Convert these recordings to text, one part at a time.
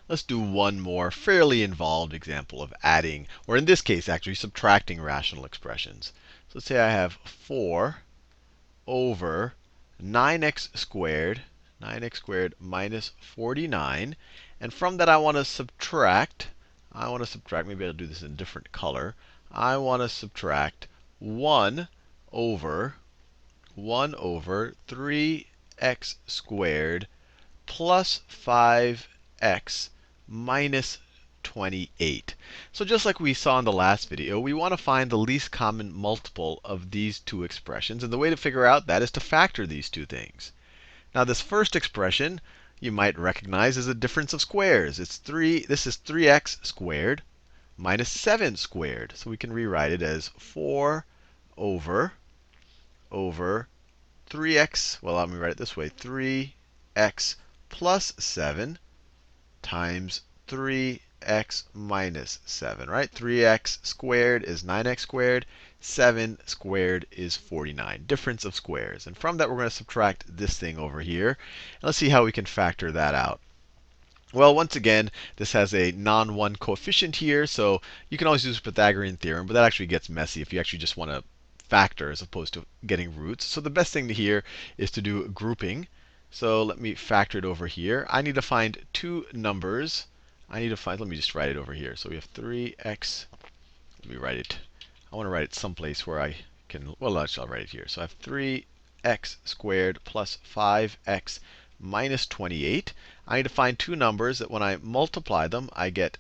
Let's do one more fairly involved example of adding, or in this case, actually subtracting rational expressions. So let's say I have 4 over 9x squared, 9x squared minus 49. And from that, I want to subtract, maybe I'll do this in a different color. I want to subtract 1 over 3x squared plus 5x minus 28. So just like we saw in the last video, we want to find the least common multiple of these two expressions. And the way to figure out that is to factor these two things. Now this first expression you might recognize as a difference of squares. This is 3x squared minus 7 squared. So we can rewrite it as 4 over 3x, well, let me write it this way, 3x plus 7 times 3x minus 7, right? 3x squared is 9x squared. 7 squared is 49. Difference of squares. And from that, we're going to subtract this thing over here. And let's see how we can factor that out. Well, once again, this has a non-1 coefficient here. So you can always use the Pythagorean theorem, but that actually gets messy if you actually just want to factor as opposed to getting roots. So the best thing here is to do grouping. So let me factor it over here. I need to find two numbers. Let me just write it over here. So we have 3x. Let me write it. I want to write it someplace where I can, well, actually, I'll write it here. So I have 3x squared plus 5x minus 28. I need to find two numbers that when I multiply them, I get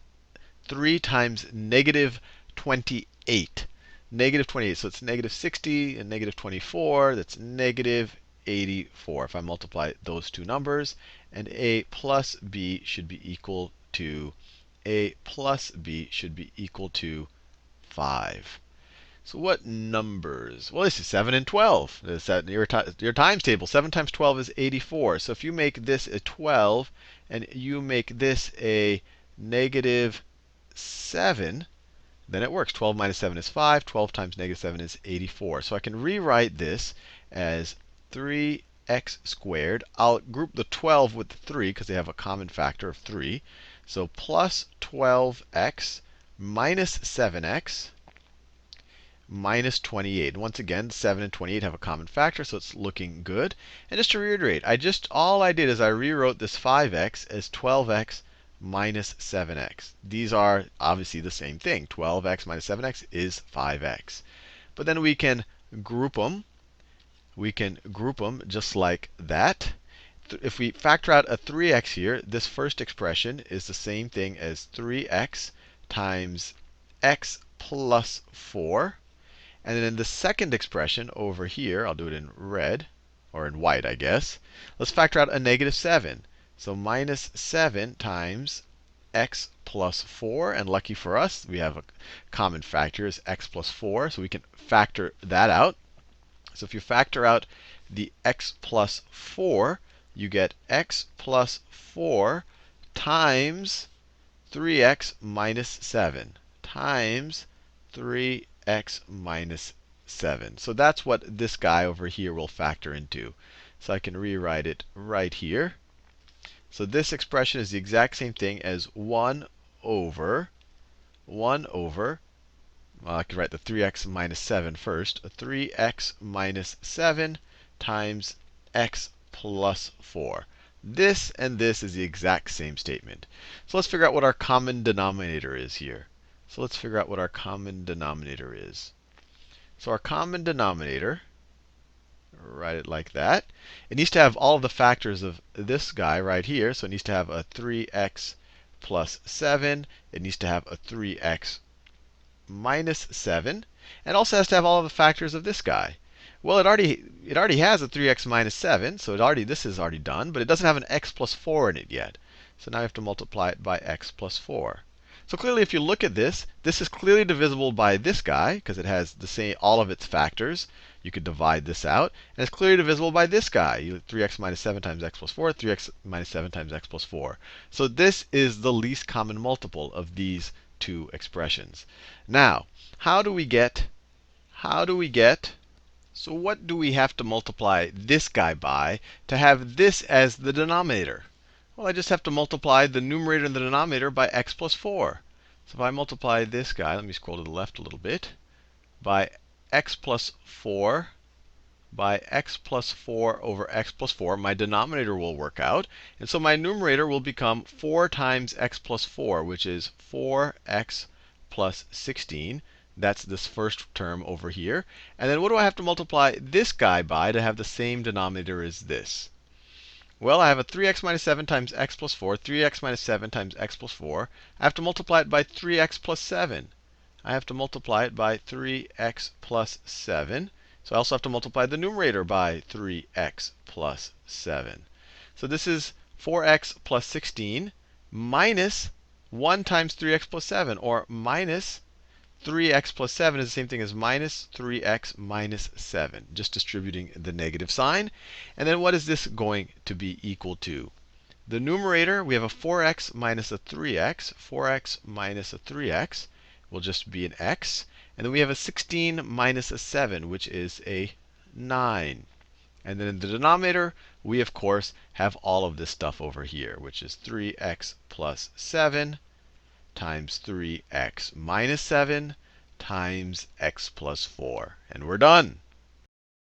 3 times negative 28. Negative 28. So it's negative 60 and negative 24. That's negative 84 if I multiply those two numbers. And a plus b should be equal to 5. So what numbers? Well, this is 7 and 12. This is your times table. 7 times 12 is 84. So if you make this a 12 and you make this a negative 7, then it works. 12 minus 7 is 5. 12 times negative 7 is 84. So I can rewrite this as 3x squared. I'll group the 12 with the 3 because they have a common factor of 3. So plus 12x minus 7x minus 28. And once again, 7 and 28 have a common factor, so it's looking good. And just to reiterate, all I did is I rewrote this 5x as 12x minus 7x. These are obviously the same thing. 12x minus 7x is 5x. But then we can group them. We can group them just like that. If we factor out a 3x here, this first expression is the same thing as 3x times x plus 4. And then in the second expression over here, I'll do it in red, or in white, I guess. Let's factor out a negative 7. So minus 7 times x plus 4. And lucky for us, we have a common factor is x plus 4. So we can factor that out. So if you factor out the x plus 4, you get x plus 4 times 3x minus 7 times 3x minus 7. So that's what this guy over here will factor into. So I can rewrite it right here. So this expression is the exact same thing as 1 over, well, I could write the 3x minus 7 first. 3x minus 7 times x plus 4. This and this is the exact same statement. So let's figure out what our common denominator is here. So let's figure out what our common denominator is. So our common denominator, write it like that. It needs to have all of the factors of this guy right here. So it needs to have a 3x plus 7. It needs to have a 3x minus 7. And also has to have all of the factors of this guy. Well, it already has a 3x minus 7, so this is already done. But it doesn't have an x plus 4 in it yet. So now I have to multiply it by x plus 4. So clearly, if you look at this, this is clearly divisible by this guy because it has the same all of its factors. You could divide this out. And it's clearly divisible by this guy. 3x minus 7 times x plus 4, 3x minus 7 times x plus 4. So this is the least common multiple of these two expressions. Now, how do we get, so what do we have to multiply this guy by to have this as the denominator? Well, I just have to multiply the numerator and the denominator by x plus 4. So if I multiply this guy, let me scroll to the left a little bit, by x plus 4 by x plus 4 over x plus 4, my denominator will work out. And so my numerator will become 4 times x plus 4, which is 4x plus 16. That's this first term over here. And then what do I have to multiply this guy by to have the same denominator as this? Well, I have a 3x minus 7 times x plus 4, 3x minus 7 times x plus 4. I have to multiply it by 3x plus 7. I have to multiply it by 3x plus 7. So I also have to multiply the numerator by 3x plus 7. So this is 4x plus 16 minus 1 times 3x plus 7, or minus 3x plus 7 is the same thing as minus 3x minus 7, just distributing the negative sign. And then what is this going to be equal to? The numerator, we have a 4x minus a 3x. 4x minus a 3x will just be an x. And then we have a 16 minus a 7, which is a 9. And then in the denominator, we, of course, have all of this stuff over here, which is 3x plus 7 times 3x minus 7 times x plus 4. And we're done.